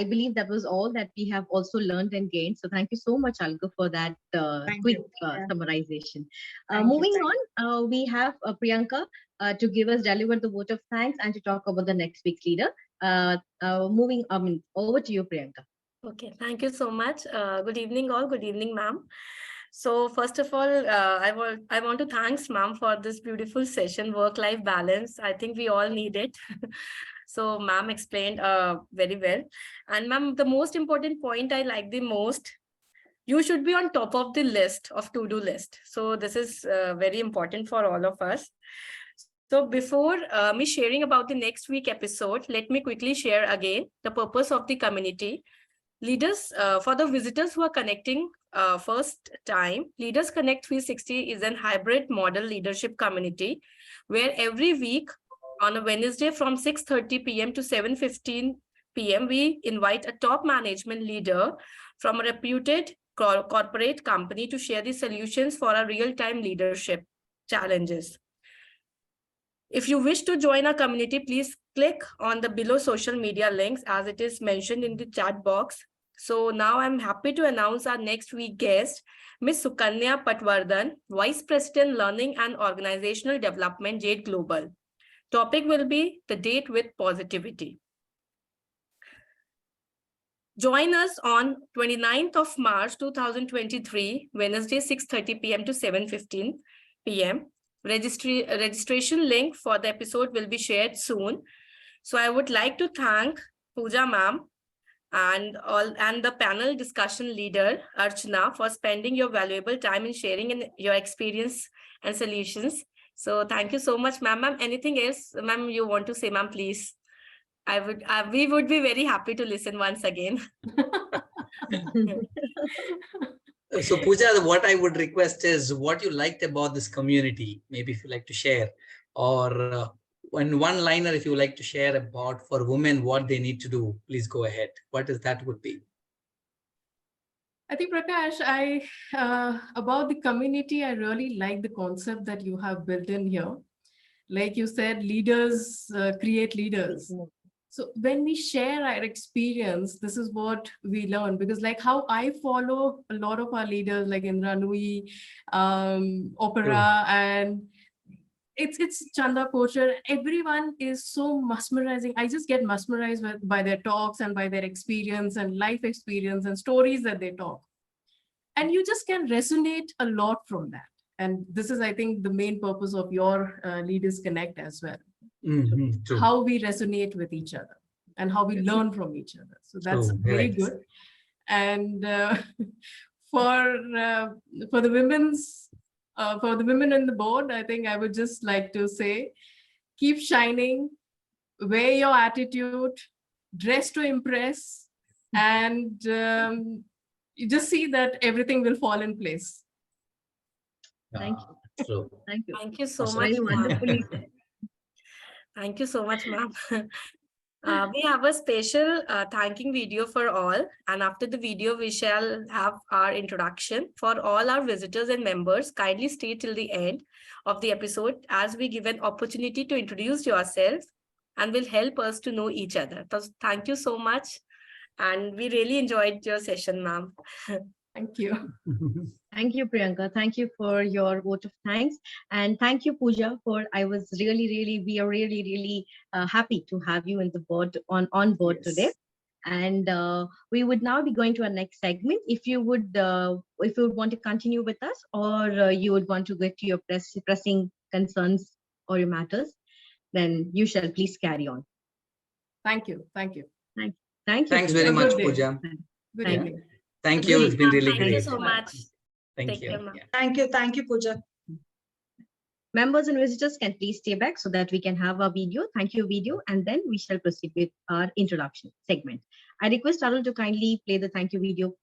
[SPEAKER 2] believe that was all that we have also learned and gained. So thank you so much, Aligo, for that quick summarization. Moving on, we have Priyanka to deliver the vote of thanks and to talk about the next week's leader. Over to you, Priyanka.
[SPEAKER 6] Okay, thank you so much. Good evening, all. Good evening, ma'am. So first of all, I want to thanks ma'am for this beautiful session, work-life balance. I think we all need it. So ma'am explained very well. And ma'am, the most important point I like the most, you should be on top of the list of to-do list. So this is very important for all of us. So before me sharing about the next week episode, let me quickly share again the purpose of the community. Leaders, for the visitors who are connecting first time, Leaders Connect 360 is an hybrid model leadership community where every week on a Wednesday from 6:30 p.m. to 7:15 p.m., we invite a top management leader from a reputed corporate company to share the solutions for our real-time leadership challenges. If you wish to join our community, please click on the below social media links as it is mentioned in the chat box. So now I'm happy to announce our next week guest, Ms. Sukanya Patwardhan, Vice President Learning and Organizational Development, Jade Global. Topic will be the date with positivity. Join us on 29th of March 2023, Wednesday 6:30 p.m. to 7:15 p.m. Registration link for the episode will be shared soon. So I would like to thank Pooja ma'am and the panel discussion leader, Archana, for spending your valuable time in sharing your experience and solutions. So thank you so much, ma'am. Anything else, ma'am, you want to say, ma'am, please? We would be very happy to listen once again.
[SPEAKER 8] So Pooja, what I would request is what you liked about this community, maybe if you like to share, or in one liner, if you would like to share about for women, what they need to do, please go ahead. What is that would be?
[SPEAKER 4] I think, Prakash, about the community, I really like the concept that you have built in here. Like you said, leaders create leaders. So when we share our experience, this is what we learn, because like how I follow a lot of our leaders like Indra Nui, Opera, and it's Chanda Kochar. Everyone is so mesmerizing. I just get mesmerized by their talks and by their experience and life experience and stories that they talk. And you just can resonate a lot from that. And this is, I think, the main purpose of your Leaders Connect as well. How we resonate with each other and how we learn from each other. So that's very good. And for the women in the board, I think I would just like to say, keep shining, wear your attitude, dress to impress, and you just see that everything will fall in place.
[SPEAKER 2] Thank you. Thank you.
[SPEAKER 6] Thank you so much.
[SPEAKER 2] Very wonderfully said.
[SPEAKER 6] Thank you so much, ma'am. We have a special thanking video for all. And after the video, we shall have our introduction. For all our visitors and members, kindly stay till the end of the episode as we give an opportunity to introduce yourselves and will help us to know each other. So thank you so much. And we really enjoyed your session, ma'am.
[SPEAKER 4] Thank you.
[SPEAKER 2] Thank you, Priyanka. Thank you for your vote of thanks. And thank you, Pooja, we are really happy to have you in the board on board today. And we would now be going to our next segment. If you would want to continue with us, or you would want to get to your pressing concerns or your matters, then you shall please carry on.
[SPEAKER 4] Thank you. Thank you.
[SPEAKER 2] Thank you.
[SPEAKER 8] Thanks very much, Pooja.
[SPEAKER 4] Good evening.
[SPEAKER 8] Thank you. It's been really
[SPEAKER 6] great.
[SPEAKER 8] Thank
[SPEAKER 6] you so much.
[SPEAKER 8] Thank you.
[SPEAKER 9] Thank you, Pooja.
[SPEAKER 2] Members and visitors can please stay back so that we can have our video. Thank you, video, and then we shall proceed with our introduction segment. I request Arul to kindly play the thank you video.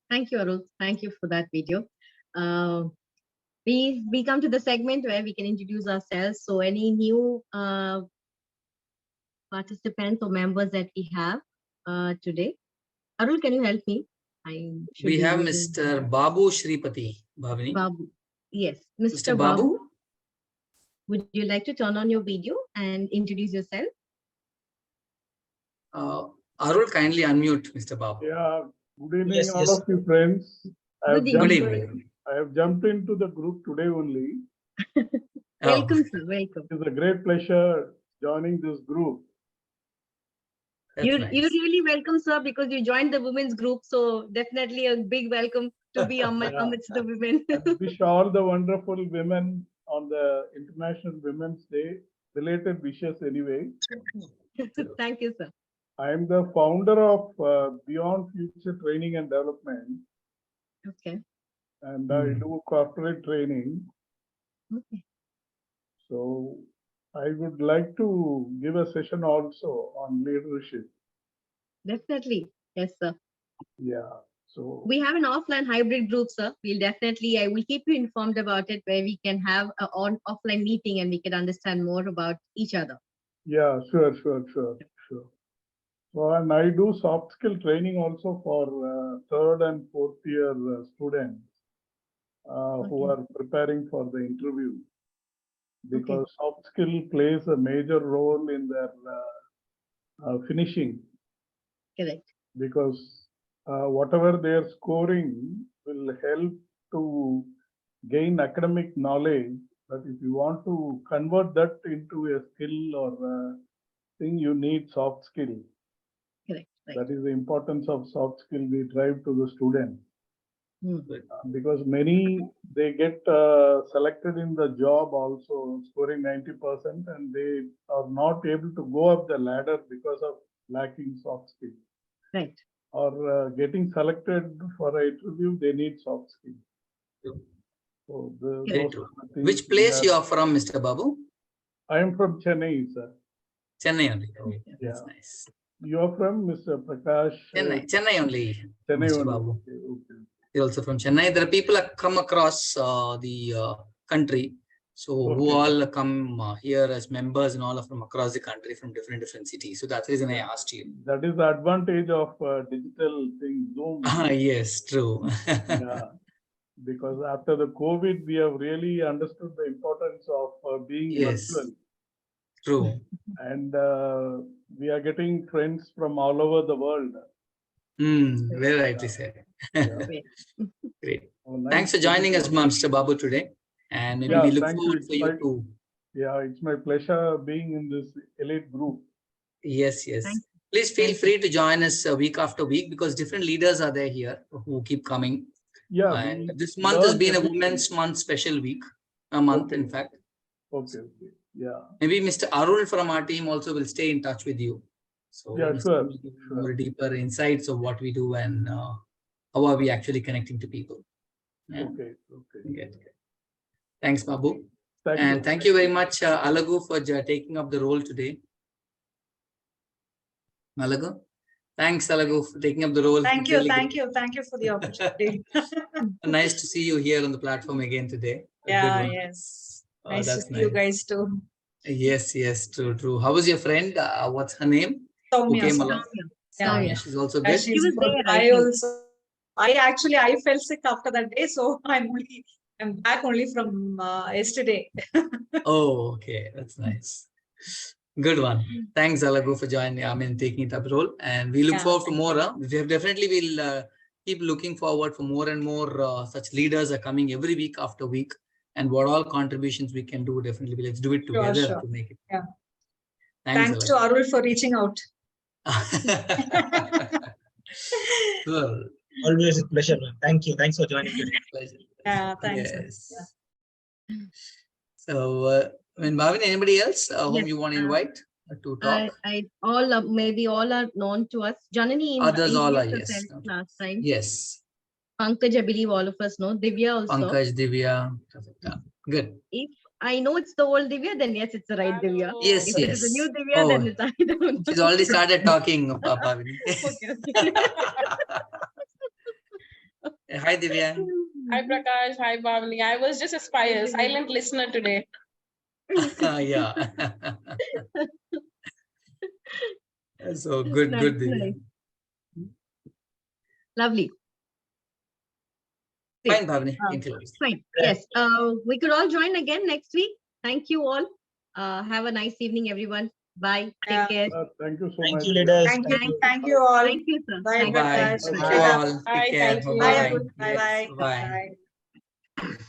[SPEAKER 2] Thank you, Arul. Thank you for that video. We come to the segment where we can introduce ourselves. So any new participants or members that we have today? Arul, can you help me?
[SPEAKER 8] We have Mr. Babu Shripati. Bhavini.
[SPEAKER 2] Babu. Yes,
[SPEAKER 8] Mr. Babu.
[SPEAKER 2] Would you like to turn on your video and introduce yourself?
[SPEAKER 8] Arul, kindly unmute Mr. Babu.
[SPEAKER 10] Yeah, good evening,
[SPEAKER 7] Yes,
[SPEAKER 10] all
[SPEAKER 7] yes.
[SPEAKER 10] of you friends.
[SPEAKER 2] Good
[SPEAKER 8] evening.
[SPEAKER 10] I have jumped into the group today only.
[SPEAKER 2] Welcome, sir. Welcome.
[SPEAKER 10] It is a great pleasure joining this group.
[SPEAKER 2] You're really welcome, sir, because you joined the women's group. So definitely a big welcome to be amidst the women.
[SPEAKER 10] I wish all the wonderful women on the International Women's Day. Related wishes anyway.
[SPEAKER 2] Thank you, sir.
[SPEAKER 10] I am the founder of Beyond Future Training and Development,
[SPEAKER 2] Okay.
[SPEAKER 10] and I do corporate training.
[SPEAKER 2] Okay.
[SPEAKER 10] So I would like to give a session also on leadership.
[SPEAKER 2] Definitely. Yes, sir.
[SPEAKER 10] Yeah. So
[SPEAKER 2] We have an offline hybrid group, sir. I will keep you informed about it, where we can have an offline meeting and we can understand more about each other.
[SPEAKER 10] yeah, sure. So, and I do soft skill training also for third and fourth year students who are preparing for the interview, because soft skill plays a major role in their finishing.
[SPEAKER 2] Correct.
[SPEAKER 10] Because whatever they are scoring will help to gain academic knowledge. But if you want to convert that into a skill or a thing, you need soft skill.
[SPEAKER 2] Correct. Right.
[SPEAKER 10] That is the importance of soft skill we drive to the students. Because many, they get selected in the job also, scoring 90%, and they are not able to go up the ladder because of lacking soft skill.
[SPEAKER 2] Right.
[SPEAKER 10] Or getting selected for an interview, they need soft skill. So
[SPEAKER 8] Which place you are from, Mr. Babu?
[SPEAKER 10] I am from Chennai, sir.
[SPEAKER 8] Chennai only. Oh,
[SPEAKER 10] yeah.
[SPEAKER 8] That's nice.
[SPEAKER 10] You are from Mr. Prakash?
[SPEAKER 8] Chennai only.
[SPEAKER 10] Chennai
[SPEAKER 8] Mr.
[SPEAKER 10] only.
[SPEAKER 8] Babu.
[SPEAKER 10] Okay.
[SPEAKER 8] You're also from Chennai. There are people that come across the country. So who all come here as members and all are from across the country from different cities. So that's the reason I asked you.
[SPEAKER 10] That is the advantage of digital thing, Zoom.
[SPEAKER 8] Yes, true.
[SPEAKER 10] Yeah. Because after the COVID, we have really understood the importance of being virtual.
[SPEAKER 8] True.
[SPEAKER 10] And we are getting friends from all over the world.
[SPEAKER 8] Very rightly said. Great. Thanks for joining us, Mr. Babu, today. And maybe we look forward for you to.
[SPEAKER 10] Yeah, it's my pleasure being in this elite group.
[SPEAKER 8] Yes. Please feel free to join us week after week, because different leaders are there here who keep coming.
[SPEAKER 10] Yeah.
[SPEAKER 8] And this month has been a Women's Month special week, in fact.
[SPEAKER 10] Okay. Yeah.
[SPEAKER 8] Maybe Mr. Arul from our team also will stay in touch with you. So
[SPEAKER 10] yeah, sure.
[SPEAKER 8] More deeper insights of what we do and how are we actually connecting to people. Yeah.
[SPEAKER 10] Okay.
[SPEAKER 8] Good. Thanks, Babu.
[SPEAKER 10] Thank
[SPEAKER 8] you very much, Alagu, for taking up the role today. Alagu? Thanks, Alagu, for taking up the role.
[SPEAKER 9] Thank you for the opportunity.
[SPEAKER 8] Nice to see you here on the platform again today.
[SPEAKER 9] Yeah, yes. Nice to see you guys too.
[SPEAKER 8] Yes, true. How was your friend? What's her name?
[SPEAKER 9] Soumya.
[SPEAKER 8] Yeah, she's also good.
[SPEAKER 9] She was there. I felt sick after that day, so I'm back only from yesterday.
[SPEAKER 8] Oh, okay, that's nice. Good one. Thanks, Alagu, for joining. Taking it up role, and we look forward for more. We definitely will keep looking forward for more and more such leaders are coming every week after week, and what all contributions we can do. Definitely, let's do it together to make it.
[SPEAKER 9] Yeah.
[SPEAKER 8] Thanks
[SPEAKER 9] to Arul for reaching out.
[SPEAKER 8] Well,
[SPEAKER 7] always a pleasure, man. Thank you. Thanks for joining today.
[SPEAKER 8] Pleasure.
[SPEAKER 9] Yeah, thanks.
[SPEAKER 8] Yes. Yeah. So, Bhavin, anybody else whom you want to invite to talk?
[SPEAKER 2] Maybe all are known to us. Janani
[SPEAKER 8] Others all are, yes.
[SPEAKER 2] Last time.
[SPEAKER 8] Yes.
[SPEAKER 2] Pankaj, I believe all of us know. Divya also.
[SPEAKER 8] Pankaj, Divya. Good.
[SPEAKER 2] If I know it's the old Divya, then yes, it's the right Divya.
[SPEAKER 8] Yes,
[SPEAKER 2] if it's a new Divya, then it's I don't know.
[SPEAKER 8] She's already started talking, Bhavin.
[SPEAKER 2] Okay.
[SPEAKER 8] Hi, Divya.
[SPEAKER 11] Hi, Prakash. Hi, Bhavani. I was just a silent listener today.
[SPEAKER 8] Yeah. So good, Divya.
[SPEAKER 2] Lovely.
[SPEAKER 8] Fine, Bhavani.
[SPEAKER 2] Fine. Yes. We could all join again next week. Thank you all. Have a nice evening, everyone. Bye. Take care.
[SPEAKER 10] Thank you so much.
[SPEAKER 7] Thank you, leaders.
[SPEAKER 9] Thank you all.
[SPEAKER 2] Thank you, sir.
[SPEAKER 9] Bye.
[SPEAKER 8] Bye.
[SPEAKER 9] Bye.
[SPEAKER 8] Take care.
[SPEAKER 9] Bye. Bye. Bye.